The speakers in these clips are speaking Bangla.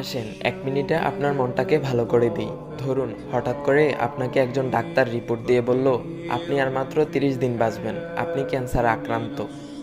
আসেন 1 মিনিটে আপনার মনটাকে ভালো করে দিই। ধরুন হঠাৎ করে আপনাকে একজন ডাক্তার রিপোর্ট দিয়ে বলল আপনি আর মাত্র 30 দিন বাঁচবেন, আপনি ক্যান্সারে আক্রান্ত।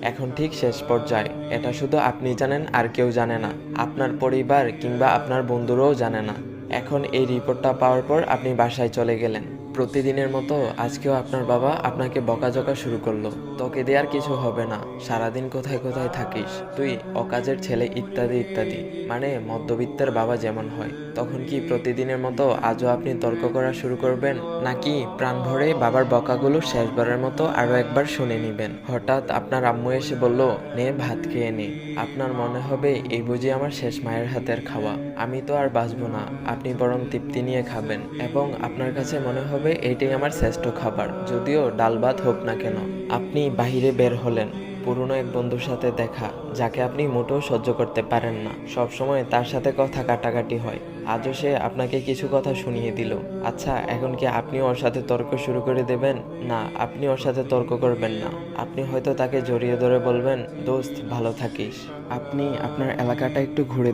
এখন ঠিক শেষ পর্যায়ে, এটা শুধু আপনি জানেন আর কেউ জানে না, আপনার পরিবার কিংবা আপনার বন্ধুরাও জানে না। এখন এই রিপোর্টটা পাওয়ার পর আপনি বাসায় চলে গেলেন। প্রতিদিনের মতো আজকেও আপনার বাবা আপনাকে বকাঝকা শুরু করলো, তোকে দিয়ে আর কিছু হবে না, সারাদিন কোথায় কোথায় থাকিস তুই, অকাজের ছেলে, ইত্যাদি ইত্যাদি। মানে মধ্যবিত্তের বাবা যেমন হয়। তখন কি প্রতিদিনের মতো আজও আপনি তর্ক করা শুরু করবেন, নাকি প্রাণ ভরে বাবার বকাগুলো শেষবারের মতো আরো একবার শুনে নিবেন? হঠাৎ আপনার আম্মু এসে বলল, নে ভাত খেয়ে নে। আপনার মনে হবে এই বুঝি আমার শেষ মায়ের হাতের খাওয়া, আমি তো আর বাঁচবো না, আপনি বরং তৃপ্তি নিয়ে খাবেন। এবং আপনার কাছে মনে হবে এইটাই আমার শ্রেষ্ঠ খাবার, যদিও ডাল ভাত হোক না কেন। আপনি বাহিরে বের হলেন, পুরনো এক বন্ধুর সাথে দেখা, যাকে আপনি মোটেও সহ্য করতে পারেন না, সবসময় তার সাথে কথা কাটাকাটি হয়। আজও সে আপনাকে কিছু কথা শুনিয়ে দিল। আচ্ছা, এখন কি আপনি ওর সাথে তর্ক শুরু করে দেবেন? না, আপনি ওর সাথে তর্ক করবেন না। আপনি হয়তো তাকে জড়িয়ে ধরে বলবেন, দোস্ত ভালো থাকিস। আপনি আপনার এলাকাটা একটু ঘুরে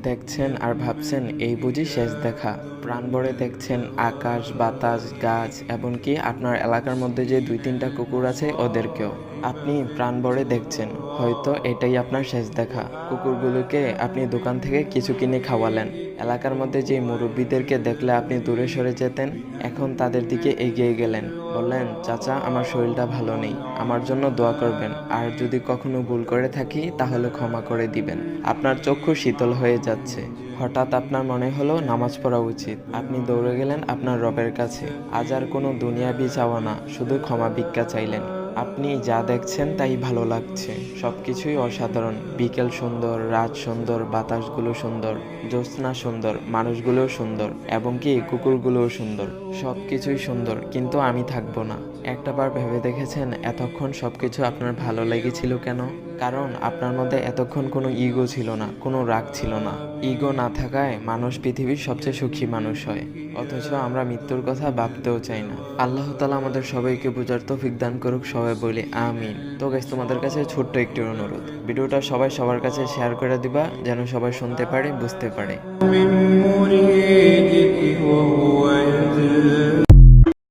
দেখছেন আর ভাবছেন এই বুঝি শেষ দেখা। প্রাণ ভরে দেখছেন আকাশ, বাতাস, গাছ, এমনকি আপনার এলাকার মধ্যে যে 2-3টা কুকুর আছে ওদেরকেও আপনি প্রাণ ভরে দেখছেন। হয়তো এটাই আপনার শেষ দেখা। কুকুরগুলোকে আপনি দোকান থেকে কিছু কিনে খাওয়ালেন। এলাকার মধ্যে যে মুরব্বীদেরকে দেখলে আপনি দূরে সরে যেতেন, এখন তাদের দিকে এগিয়ে গেলেন, বললেন, চাচা আমার শরীরটা ভালো নেই, আমার জন্য দোয়া করবেন, আর যদি কখনো ভুল করে থাকি তাহলে ক্ষমা করে দিবেন। আপনার চক্ষু শীতল হয়ে যাচ্ছে। হঠাৎ আপনার মনে হলো নামাজ পড়া উচিত। আপনি দৌড়ে গেলেন আপনার রবের কাছে। আজ আর কোনো দুনিয়াবি চাওয়া না, শুধু ক্ষমা ভিক্ষা চাইলেন। আপনি যা দেখছেন তাই ভালো লাগছে, সবকিছুই অসাধারণ। বিকেল সুন্দর, রাত সুন্দর, বাতাসগুলো সুন্দর, জ্যোৎস্না সুন্দর, মানুষগুলোও সুন্দর, এবং কি কুকুরগুলোও সুন্দর। সবকিছুই সুন্দর, কিন্তু আমি থাকবো না। একটাবার ভেবে দেখেছেন এতক্ষণ সবকিছু আপনার ভালো লেগেছিল কেন? কারণ আপনার মধ্যে এতক্ষণ কোনো ইগো ছিল না, কোনো রাগ ছিল না। ইগো না থাকায় মানুষ পৃথিবীর সবচেয়ে সুখী মানুষ হয়, অথচ আমরা মৃত্যুর কথা ভাবতেও চাই না। আল্লাহ তাআলা আমাদের সবাইকে বোঝার তৌফিক দান করুক, সবাই বলি আমিন। তো গাইস, তোমাদের কাছে ছোট্ট একটি অনুরোধ, ভিডিওটা সবাই সবার কাছে শেয়ার করে দিবা, যেন সবাই শুনতে পারে, বুঝতে পারে।